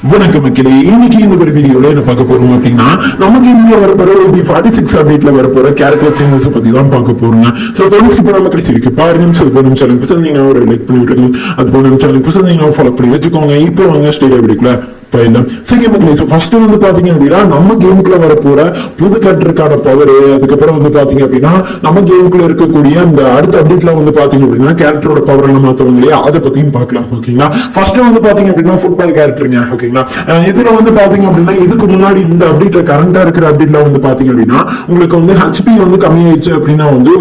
வணக்கம் மக்களே, இன்னைக்கு இந்த ஒரு வீடியோல என்ன பார்க்க போறோம் அப்படின்னா, நமக்கு இந்தியா வரப்போற ஒரு 46 அப்டேட்ல வரப்போற கேரக்டர் சேஞ்சஸ் பத்தி தான் பார்க்க போறோம். சோ தொடர்ந்து இப்ப நம்ம கடைசி வரைக்கும் பாருங்க. சோ இப்போ நம்ம சேனல் புதுசா ஒரு லைக் பண்ணி விட்டுருங்க. அது போல நம்ம சேனல் புதுசா ஃபாலோ பண்ணி வச்சுக்கோங்க. இப்போ வாங்க ஸ்டேட் வீடியோக்குள்ள போயிடலாம். சரி மக்களே, சோ ஃபர்ஸ்ட் வந்து பாத்தீங்க அப்படின்னா நம்ம கேமுக்குள்ள வரப்போற புது கேரக்டருக்கான பவர், அதுக்கப்புறம் வந்து பாத்தீங்க அப்படின்னா நம்ம கேமுக்குள்ள இருக்கக்கூடிய அந்த அடுத்த அப்டேட்ல வந்து பாத்தீங்க அப்படின்னா கேரக்டரோட பவர் எல்லாம் மாத்தவங்க இல்லையா, அதை பத்தியும் பார்க்கலாம். ஓகேங்களா, ஃபர்ஸ்ட் வந்து பாத்தீங்க அப்படின்னா ஃபுட்பால் கேரக்டருங்க. ஓகேங்களா, இதுல வந்து பாத்தீங்க அப்படின்னா இதுக்கு முன்னாடி இந்த அப்டேட்ல கரண்டா இருக்கிற அப்டேட்ல வந்து பாத்தீங்க அப்படின்னா உங்களுக்கு வந்து ஹெச்பி வந்து கம்மியாயிடுச்சு அப்படின்னா வந்து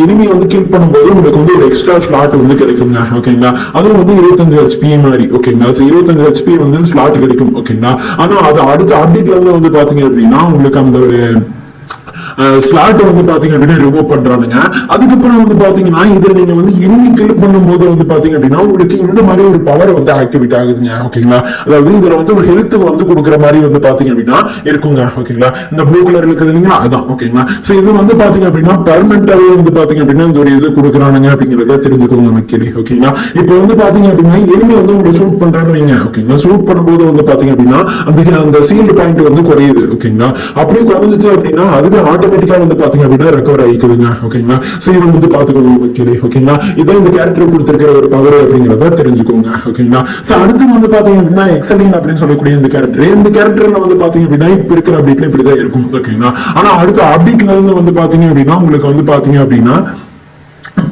இனிமே வந்து கில் பண்ணும்போது உங்களுக்கு வந்து ஒரு எக்ஸ்ட்ரா ஸ்லாட் வந்து கிடைக்குங்க. ஓகேங்களா, அதுவும் வந்து 25 ஹெச்பி மாதிரி. ஓகேங்களா, 25 ஹெச்பி வந்து ஸ்லாட் கிடைக்கும். ஓகேங்களா, ஆனா அது அடுத்த அப்டேட்ல வந்து பாத்தீங்க அப்படின்னா உங்களுக்கு அந்த ஒரு ஸ்லாட் வந்து பாத்தீங்க அப்படின்னா ரிமூவ் பண்றானுங்க. அதுக்கப்புறம் வந்து பாத்தீங்கன்னா இதுல நீங்க வந்து எனிமி கில் பண்ணும்போது வந்து பாத்தீங்க அப்படின்னா உங்களுக்கு இந்த மாதிரி ஒரு பவர் வந்து ஆக்டிவேட் ஆகுதுங்க. ஓகேங்களா, அதாவது இதுல வந்து ஒரு ஹெல்த் வந்து கொடுக்குற மாதிரி வந்து பாத்தீங்க அப்படின்னா இருக்குங்க. ஓகேங்களா, இந்த ப்ளூ கலர் இருக்குது இல்லைங்களா, அதான். ஓகேங்களா, சோ இது வந்து பாத்தீங்க அப்படின்னா பெர்மனன்டாவே வந்து பாத்தீங்க அப்படின்னா இந்த ஒரு இது கொடுக்குறானுங்க அப்படிங்கறத தெரிஞ்சுக்கோங்க மக்களே. ஓகேங்களா, இப்போ வந்து பாத்தீங்க அப்படின்னா எனிமி வந்து உங்களை ஷூட் பண்றான்னு வைங்க. ஓகேங்களா, ஷூட் பண்ணும்போது வந்து பாத்தீங்க அப்படின்னா அந்த சீல்டு பாயிண்ட் வந்து குறையுது. ஓகேங்களா, அப்படியே குறைஞ்சிச்சு அப்படின்னா அதுவே ஆட்டோமேட்டிக்கா வந்து பாத்தீங்க அப்படின்னா ரெக்கவர் ஆயிக்குதுங்க. ஓகேங்களா, சோ இது வந்து பாத்துக்கோங்க மக்களே. ஓகேங்களா, இதான் இந்த கேரக்டர் கொடுத்திருக்கிற ஒரு பவர் அப்படிங்கறத தெரிஞ்சுக்கோங்க. ஓகேங்களா, சோ அடுத்து வந்து பாத்தீங்க அப்படின்னா எக்ஸலின் அப்படின்னு சொல்லக்கூடிய இந்த கேரக்டர்ல வந்து பாத்தீங்க அப்படின்னா இப்ப இருக்கிற அப்டேட்ல இப்படிதான் இருக்கும். ஓகேங்களா, ஆனா அடுத்த அப்டேட்ல இருந்து வந்து பாத்தீங்க அப்படின்னா உங்களுக்கு வந்து பாத்தீங்க அப்படின்னா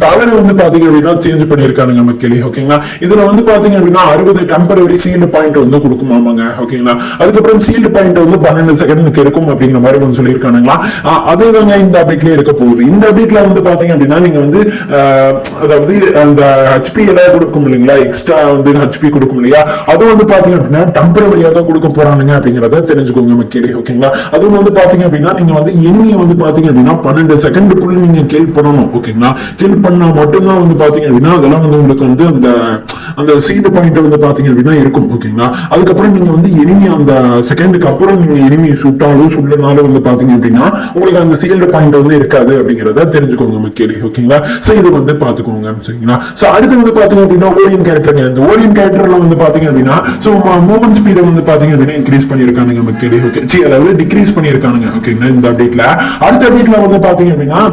பவர் வந்து பாத்தீங்க அப்படின்னா சேஞ்ச் பண்ணிருக்கானுங்க மக்களே. ஓகேங்களா, இதுல வந்து பாத்தீங்க அப்படின்னா 60 டெம்பரரி சீல்டு பாயிண்ட் வந்து கொடுக்குமாமாங்க. ஓகேங்களா, அதுக்கப்புறம் சீல்டு பாயிண்ட் வந்து 12 செகண்ட் இருக்கும் அப்படிங்கிற மாதிரி வந்து சொல்லியிருக்கானுங்களா. அதேதாங்க இந்த அப்டேட்லயே இருக்க போகுது. இந்த அப்டேட்ல வந்து பாத்தீங்க அப்படின்னா நீங்க வந்து அதாவது அந்த ஹெச்பி எல்லாம் கொடுக்கும் இல்லைங்களா, எக்ஸ்ட்ரா வந்து ஹெச்பி கொடுக்கும் இல்லையா, அது வந்து பாத்தீங்க அப்படின்னா டெம்பரரியா தான் கொடுக்க போறானுங்க அப்படிங்கறத தெரிஞ்சுக்கோங்க மக்களே. ஓகேங்களா, அதுவும் வந்து பாத்தீங்க அப்படின்னா நீங்க வந்து எனிமியை வந்து பாத்தீங்க அப்படின்னா 12 செகண்டுக்குள்ள நீங்க கில் பண்ணணும். ஓகேங்களா, கில் பண்ணா மட்டும்தான் வந்து பாத்தீங்க அப்படின்னா அதெல்லாம் வந்து உங்களுக்கு வந்து அந்த சீல்டு பாயிண்ட் வந்து பாத்தீங்க அப்படின்னா இருக்கும். ஓகேங்களா, அதுக்கப்புறம் நீங்க வந்து எனிமி அந்த செகண்டுக்கு அப்புறம் நீங்க எனிமி சுட்டாலும் சுடனாலும் வந்து பாத்தீங்க அப்படின்னா உங்களுக்கு அந்த சீல்டு பாயிண்ட் வந்து இருக்காது அப்படிங்கறத தெரிஞ்சுக்கோங்க மக்களே. ஓகேங்களா, சோ இது வந்து பாத்துக்கோங்க. சரிங்களா, சோ அடுத்து வந்து பாத்தீங்க அப்படின்னா ஓரியன் கேரக்டருங்க. இந்த ஓரியன் கேரக்டர்ல வந்து பாத்தீங்க அப்படின்னா சோ மூவ்மெண்ட் ஸ்பீடை வந்து பாத்தீங்க அப்படின்னா இன்க்ரீஸ் பண்ணிருக்கானுங்க மக்களே. ஓகே, அதாவது டிக்ரீஸ் பண்ணிருக்கானுங்க. ஓகேங்களா, இந்த அப்டேட்ல அடுத்த அப்டேட்ல வந்து பாத்தீங்க அப்படின்னா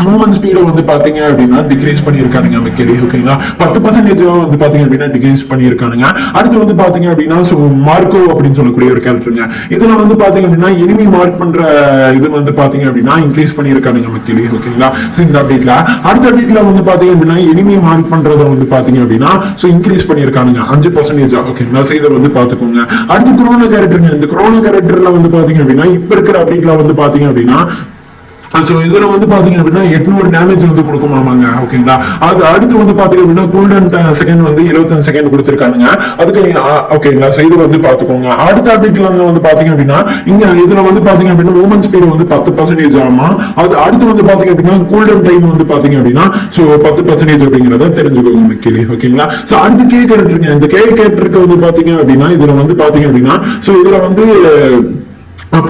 மூவ்மெண்ட் ஸ்பீட வந்து பாத்தீங்க அப்படின்னா டிக்ரீஸ் பண்ணிருக்கானுங்க மக்களே. ஓகேங்களா, 10% வந்து பாத்தீங்க அப்படின்னா டிக்ரீஸ் பண்ணிருக்கானுங்க. அடுத்து வந்து பாத்தீங்க அப்படின்னா மார்க்கோ அப்படின்னு சொல்லக்கூடிய ஒரு கேரக்டருங்க. இதுல வந்து பாத்தீங்க அப்படின்னா எனிமி மார்க் பண்ற இது வந்து பாத்தீங்க அப்படின்னா இன்க்ரீஸ் பண்ணிருக்கானுங்க மக்களே. ஓகேங்களா, சோ இந்த அப்டேட்ல அடுத்த அப்டேட்ல வந்து பாத்தீங்க அப்படின்னா எனிமி மார்க் பண்றத வந்து பாத்தீங்க அப்படின்னா இன்க்ரீஸ் பண்ணிருக்கானுங்க 5%. ஓகேங்களா, சோ இதை வந்து பாத்துக்கோங்க. அடுத்து குரோனா கேரக்டருங்க. இந்த குரோனா கேரக்டர்ல வந்து பாத்தீங்க அப்படின்னா இப்ப இருக்கிற அப்டேட்ல வந்து பாத்தீங்க அப்படின்னா இதுல வந்து பாத்தீங்க அப்படின்னா 800 டேமேஜ் வந்து கொடுக்குமாமாங்க. ஓகேங்களா, அது அடுத்து வந்து பாத்தீங்க அப்படின்னா கூல்டன் செகண்ட் வந்து 25 செகண்ட் கொடுத்திருக்கானுங்க அதுக்கு. ஓகேங்களா, இது வந்து பாத்துக்கோங்க. அடுத்த அப்டேட்ல வந்து பாத்தீங்க அப்படின்னா இங்க இதுல வந்து பாத்தீங்க அப்படின்னா மூவ்மெண்ட் ஸ்பீட் வந்து 10% ஆமா. அது அடுத்து வந்து பாத்தீங்க அப்படின்னா கூல்டன் டைம் வந்து பாத்தீங்க அப்படின்னா 10% அப்படிங்கறத தெரிஞ்சுக்கோங்க மக்களே. ஓகேங்களா, சோ அடுத்து கே கேரக்டருங்க. இந்த கே கேரக்டருக்கு வந்து பாத்தீங்க அப்படின்னா இதுல வந்து பாத்தீங்க அப்படின்னா இதுல வந்து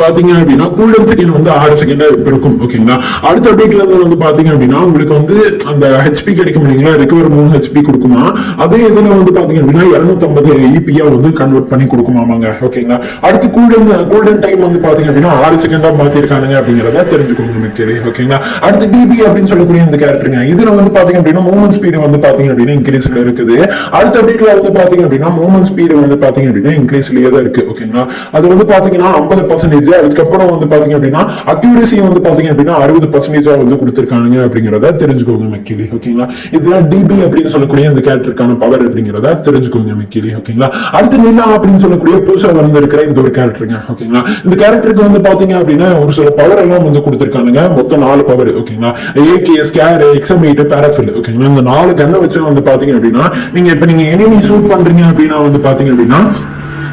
பாத்தீங்க அப்படின்னா கூல்டன் செகண்ட் வந்து 6 செகண்ட் இருக்கும். ஓகேங்களா, அடுத்த அப்டேட்ல இருந்து வந்து பாத்தீங்க அப்படின்னா உங்களுக்கு வந்து அந்த ஹெச்பி கிடைக்கும் இல்லைங்களா, ரெக்கவர் 3 ஹெச்பி கொடுக்குமா. அதே இதுல வந்து பாத்தீங்க அப்படின்னா 250 இபியா வந்து கன்வெர்ட் பண்ணி கொடுக்குமாமாங்க. ஓகேங்களா, அடுத்து கூல்டன் டைம் வந்து பாத்தீங்க அப்படின்னா 6 செகண்டா மாத்திருக்கானுங்க அப்படிங்கறத தெரிஞ்சுக்கோங்க மக்களே. ஓகேங்களா, அடுத்து டிபி அப்படின்னு சொல்லக்கூடிய இந்த கேரக்டருங்க. இதுல வந்து பாத்தீங்க அப்படின்னா மூவ்மெண்ட் ஸ்பீடு வந்து பாத்தீங்க அப்படின்னா இன்க்ரீஸ்ல இருக்குது. அடுத்த அப்டேட்ல வந்து பாத்தீங்க அப்படின்னா மூவ்மெண்ட் ஸ்பீடு வந்து பாத்தீங்க அப்படின்னா இன்க்ரீஸ்லயே தான் இருக்கு. ஓகேங்களா, அது வந்து பாத்தீங்கன்னா 50%. அதுக்கப்புறம் வந்து பாத்தீங்க அப்படின்னா அக்யூரசி வந்து பாத்தீங்க அப்படின்னா 60% வந்து கொடுத்திருக்காங்க அப்படிங்கறத தெரிஞ்சுக்கோங்க மக்களே. ஓகேங்களா, இதுதான் டிபி அப்படின்னு சொல்லக்கூடிய இந்த கேரக்டருக்கான பவர் அப்படிங்கறத தெரிஞ்சுக்கோங்க மக்களே. ஓகேங்களா, அடுத்து நிலா அப்படின்னு சொல்லக்கூடிய புதுசா வந்திருக்கிற இந்த ஒரு கேரக்டருங்க. ஓகேங்களா, இந்த கேரக்டருக்கு வந்து பாத்தீங்க அப்படின்னா ஒரு சில பவர் எல்லாம் வந்து கொடுத்திருக்கானுங்க. மொத்தம் 4 பவர். ஓகேங்களா, ஏகே, ஸ்கேர், எக்ஸமேட், பாராஃபில். ஓகேங்களா, இந்த 4 கண்ணை வச்சு வந்து பாத்தீங்க அப்படின்னா நீங்க எனிமி ஷூட் பண்றீங்க அப்படின்னா வந்து பாத்தீங்க அப்படின்னா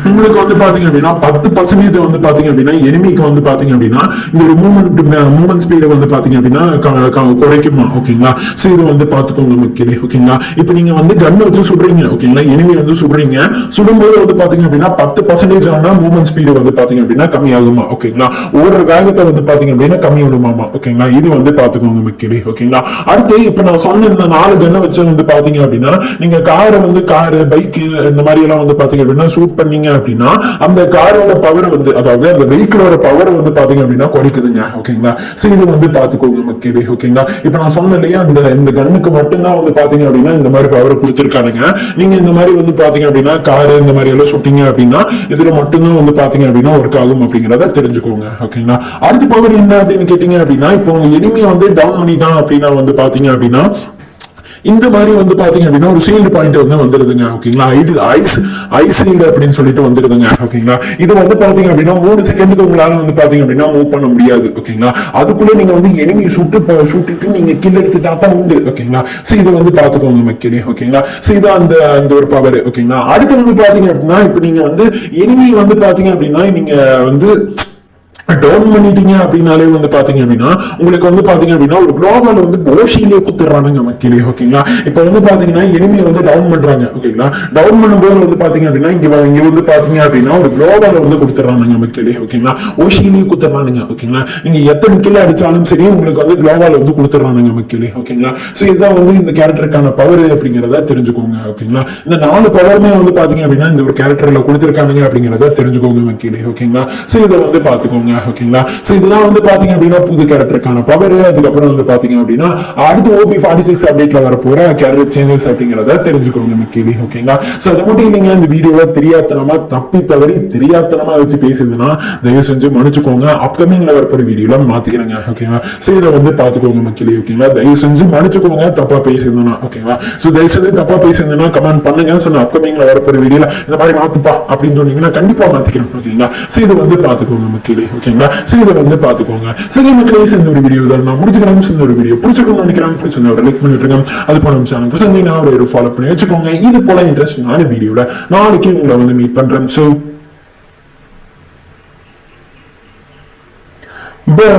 உங்களுக்கு வந்து பாத்தீங்க அப்படின்னா 10% வந்து பாத்தீங்க அப்படின்னா எனிமிக்கு வந்து பாத்தீங்க அப்படின்னா இந்த ஒரு மூவ்மெண்ட் ஸ்பீட வந்து பாத்தீங்க அப்படின்னா குறைக்குமா. ஓகேங்களா, சோ இது வந்து பாத்துக்கோங்க மக்களே. ஓகேங்களா, இப்ப நீங்க வந்து கன் வச்சு சுடுறீங்க. ஓகேங்களா, எனிமி வந்து சுடுறீங்க. சுடும்போது வந்து பாத்தீங்க அப்படின்னா 10% ஆனா மூவ்மெண்ட் ஸ்பீடு வந்து பாத்தீங்க அப்படின்னா கம்மியாகுமா. ஓகேங்களா, ஓடுற வேகத்தை வந்து பாத்தீங்க அப்படின்னா கம்மி விடுமாமா. ஓகேங்களா, இது வந்து பாத்துக்கோங்க மக்களே. ஓகேங்களா, அடுத்து இப்ப நான் சொன்ன இந்த 4 கன்னை வச்சு வந்து பாத்தீங்க அப்படின்னா நீங்க காரை பைக் இந்த மாதிரி எல்லாம் வந்து பாத்தீங்க அப்படின்னா ஷூட் பண்ணீங்க அப்படின்னா அந்த காரோட பவர் வந்து, அதாவது அந்த வெஹிக்கிளோட பவர் வந்து பாத்தீங்க அப்படின்னா குறைக்குதுங்க. ஓகேங்களா? சோ இது வந்து பாத்துக்கோங்க மக்களே. ஓகேங்களா? இப்ப நான் சொன்ன இல்லையா, இந்த கண்ணுக்கு மட்டும்தான் வந்து பாத்தீங்க அப்படின்னா இந்த மாதிரி பவர் கொடுத்திருக்கானுங்க. நீங்க இந்த மாதிரி வந்து பாத்தீங்க அப்படின்னா காரு இந்த மாதிரி எல்லாம் சுட்டீங்க அப்படின்னா இதுல மட்டும்தான் வந்து பாத்தீங்க அப்படின்னா ஒர்க் ஆகும் அப்படிங்கறத தெரிஞ்சுக்கோங்க. ஓகேங்களா? அடுத்த பவர் என்ன அப்படின்னு கேட்டீங்க அப்படின்னா, இப்போ உங்க எனிமியை வந்து டவுன் பண்ணிட்டான் அப்படின்னா வந்து பாத்தீங்க அப்படின்னா இந்த மாதிரி வந்து பாத்தீங்க அப்படின்னா ஒரு ஷீல்டு பாயிண்ட் வந்து வந்துருதுங்க. ஓகேங்களா? ஐஸ் ஷீல்டு அப்படின்னு சொல்லிட்டு வந்துருதுங்க. ஓகேங்களா? இது வந்து பாத்தீங்க அப்படின்னா 3 செகண்டுக்கு உங்களால வந்து பாத்தீங்க அப்படின்னா மூவ் பண்ண முடியாது. ஓகேங்களா? அதுக்குள்ள நீங்க வந்து எனிமி சுட்டுட்டு நீங்க கில் எடுத்துட்டா தான் உண்டு. ஓகேங்களா? சோ இதை வந்து பாத்துக்கோங்க மக்களே. ஓகேங்களா? சோ இது அந்த ஒரு பவர். ஓகேங்களா? அடுத்து வந்து பாத்தீங்க அப்படின்னா இப்ப நீங்க வந்து எனிமி வந்து பாத்தீங்க அப்படின்னா நீங்க வந்து டவுன் பண்ணிட்டீங்க அப்படின்னாலே வந்து பாத்தீங்க அப்படின்னா உங்களுக்கு வந்து பாத்தீங்க அப்படின்னா ஒரு குளோபல் வந்து ஓஷிலே குத்துறானுங்க மக்களே. ஓகேங்களா? இப்ப வந்து பாத்தீங்கன்னா எனிமியை வந்து டவுன் பண்றாங்க. ஓகேங்களா? டவுன் பண்ணும்போது வந்து பாத்தீங்க அப்படின்னா இங்க வந்து பாத்தீங்க அப்படின்னா ஒரு குளோபல் வந்து கொடுத்துறானுங்க மக்களே. ஓகேங்களா? ஓஷிலே குத்துறானுங்க. ஓகேங்களா? நீங்க எத்தனை கில் அடிச்சாலும் சரி உங்களுக்கு வந்து குளோபல் வந்து கொடுத்துறானுங்க மக்களே. ஓகேங்களா? சோ இதுதான் வந்து இந்த கேரக்டருக்கான பவர் அப்படிங்கறத தெரிஞ்சுக்கோங்க. ஓகேங்களா? இந்த 4 பவருமே வந்து பாத்தீங்க அப்படின்னா இந்த ஒரு கேரக்டர்ல கொடுத்திருக்கானுங்க அப்படிங்கறத தெரிஞ்சுக்கோங்க மக்களே. ஓகேங்களா? சோ இதை வந்து பாத்துக்கோங்க. ஓகேங்களா? சோ இதெல்லாம் வந்து பாத்தீங்க அப்படின்னா புது கேரக்டருக்கான பவர். அதுக்கப்புறம் வந்து பாத்தீங்க அப்படின்னா அடுத்து OP46 அப்டேட்ல வரப்போற கேரக்டர் சேஞ்சஸ் அப்படிங்கறத தெரிஞ்சுக்கோங்க மக்களே. ஓகேங்களா? சோ அதை மட்டும் நீங்க இந்த வீடியோல தெரியாத்தனமா தப்பி தவறி தெரியாத்தனமா வச்சு பேசுதுன்னா தயவு செஞ்சு மன்னிச்சுக்கோங்க. அப்கமிங்ல வரப்போற வீடியோல மாத்திக்கிறேங்க. ஓகேங்களா? சோ இதை வந்து பாத்துக்கோங்க மக்களே. ஓகேங்களா? தயவு செஞ்சு மன்னிச்சுக்கோங்க தப்பா பேசியிருந்தேன்னா. ஓகேவா? சோ தயவு செஞ்சு தப்பா பேசியிருந்தேன்னா கமெண்ட் பண்ணுங்க. சோ அப்கமிங்ல வரப்போற வீடியோல இந்த மாதிரி மாத்துப்பா அப்படின்னு சொன்னீங்கன்னா கண்டிப்பா மாத்திக்கிறேன். ஓகேங்களா? சோ இதை வந்து பாத்துக்கோங்க மக்களே. ஓகேங்களா? சோ இதை வந்து பாத்துக்கோங்க. சரி மக்களே, இந்த ஒரு வீடியோ தான் நான் முடிச்சுக்கிறேன். இந்த ஒரு வீடியோ பிடிச்சிருக்கும்னு நினைக்கிறேன். பிடிச்சிருந்தா லைக் பண்ணிட்டு இருக்கேன். அது போல நம்ம சேனல் புதுசா ஒரு ஃபாலோ பண்ணி வச்சுக்கோங்க. இது போல இன்ட்ரெஸ்டிங்கான வீடியோல நாளைக்கு உங்களை வந்து மீட் பண்றேன். So by.